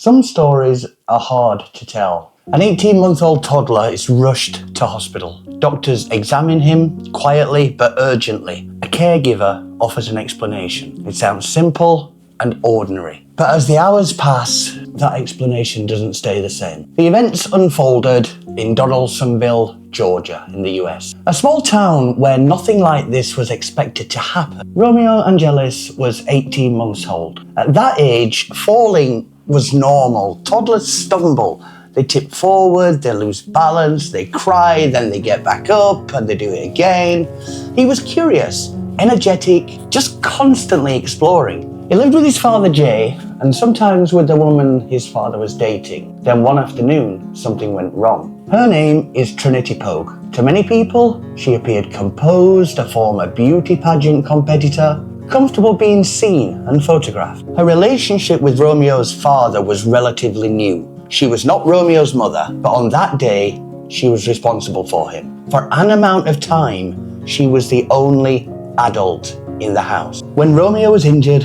Some stories are hard to tell. An 18-month-old toddler is rushed to hospital. Doctors examine him quietly but urgently. A caregiver offers an explanation. It sounds simple and ordinary. But as the hours pass, that explanation doesn't stay the same. The events unfolded in Donaldsonville, Georgia, in the US. A small town where nothing like this was expected to happen. Romeo Angeles was 18 months old. At that age, falling was normal. Toddlers stumble. They tip forward, they lose balance, they cry, then they get back up and they do it again. He was curious, energetic, just constantly exploring. He lived with his father Jay and sometimes with the woman his father was dating. Then one afternoon, something went wrong. Her name is Trinity Pogue. To many people, she appeared composed, a former beauty pageant competitor, comfortable being seen and photographed. Her relationship with Romeo's father was relatively new. She was not Romeo's mother, but on that day, she was responsible for him. For an amount of time, she was the only adult in the house. When Romeo was injured,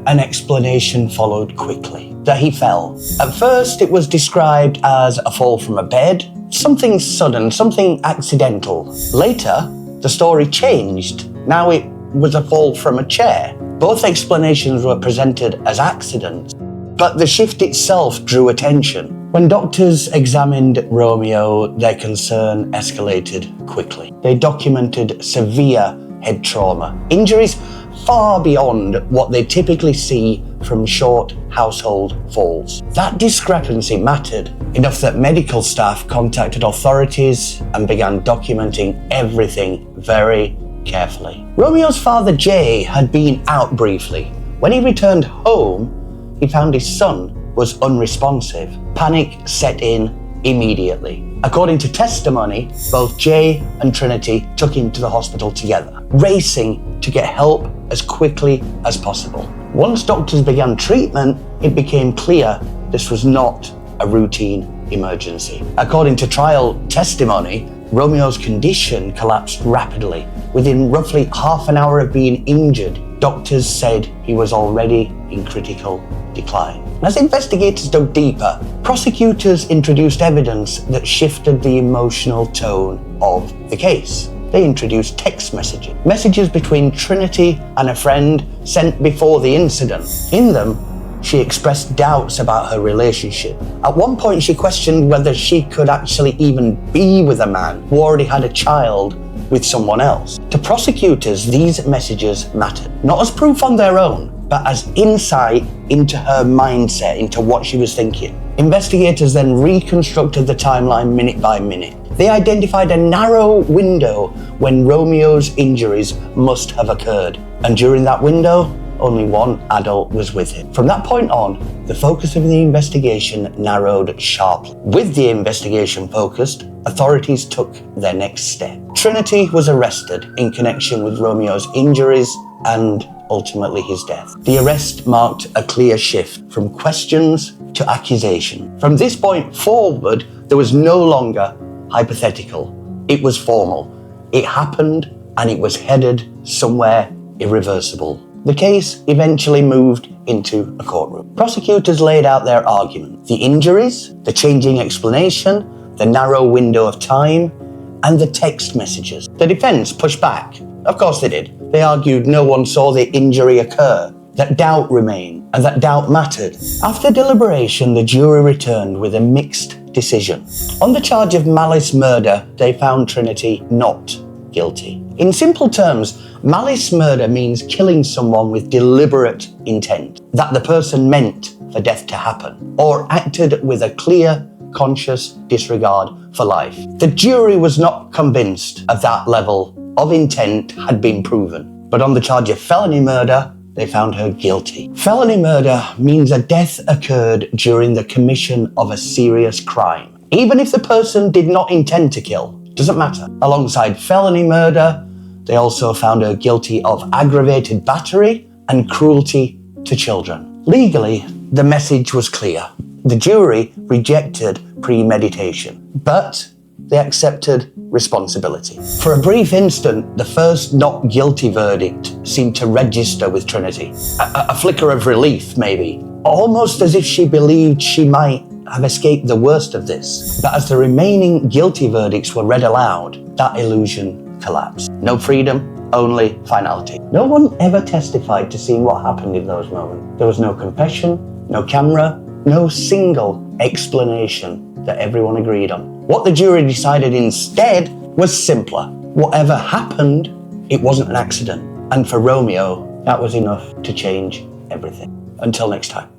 an explanation followed quickly, that he fell. At first, it was described as a fall from a bed, something sudden, something accidental. Later, the story changed. Now it was a fall from a chair. Both explanations were presented as accidents, but the shift itself drew attention. When doctors examined Romeo, their concern escalated quickly. They documented severe head trauma, injuries far beyond what they typically see from short household falls. That discrepancy mattered enough that medical staff contacted authorities and began documenting everything very carefully. Romeo's father Jay had been out briefly. When he returned home, he found his son was unresponsive. Panic set in immediately. According to testimony, both Jay and Trinity took him to the hospital together, racing to get help as quickly as possible. Once doctors began treatment, it became clear this was not a routine emergency. According to trial testimony, Romeo's condition collapsed rapidly. Within roughly half an hour of being injured, doctors said he was already in critical decline. As investigators dug deeper, prosecutors introduced evidence that shifted the emotional tone of the case. They introduced text messages between Trinity and a friend sent before the incident. In them, she expressed doubts about her relationship. At one point, she questioned whether she could actually even be with a man who already had a child with someone else. To prosecutors, these messages mattered, not as proof on their own, but as insight into her mindset, into what she was thinking. Investigators then reconstructed the timeline minute by minute. They identified a narrow window when Romeo's injuries must have occurred, and during that window, only one adult was with him. From that point on, the focus of the investigation narrowed sharply. With the investigation focused, authorities took their next step. Trinity was arrested in connection with Romeo's injuries and ultimately his death. The arrest marked a clear shift from questions to accusation. From this point forward, there was no longer hypothetical. It was formal. It happened and it was headed somewhere irreversible. The case eventually moved into a courtroom. Prosecutors laid out their argument. The injuries, the changing explanation, the narrow window of time, and the text messages. The defense pushed back. Of course they did. They argued no one saw the injury occur, that doubt remained, and that doubt mattered. After deliberation, the jury returned with a mixed decision. On the charge of malice murder, they found Trinity not guilty. In simple terms, malice murder means killing someone with deliberate intent, that the person meant for death to happen, or acted with a clear, conscious disregard for life. The jury was not convinced of that level of intent had been proven, but on the charge of felony murder, they found her guilty. Felony murder means a death occurred during the commission of a serious crime. Even if the person did not intend to kill, doesn't matter. Alongside felony murder, they also found her guilty of aggravated battery and cruelty to children. Legally, the message was clear. The jury rejected premeditation, but they accepted responsibility. For a brief instant, the first not guilty verdict seemed to register with Trinity. A flicker of relief, maybe. almost as if she believed she might have escaped the worst of this. But as the remaining guilty verdicts were read aloud, that illusion collapsed. No freedom, only finality. No one ever testified to seeing what happened in those moments. There was no confession, no camera, no single explanation that everyone agreed on. What the jury decided instead was simpler. Whatever happened, it wasn't an accident. And for Romeo, that was enough to change everything. Until next time.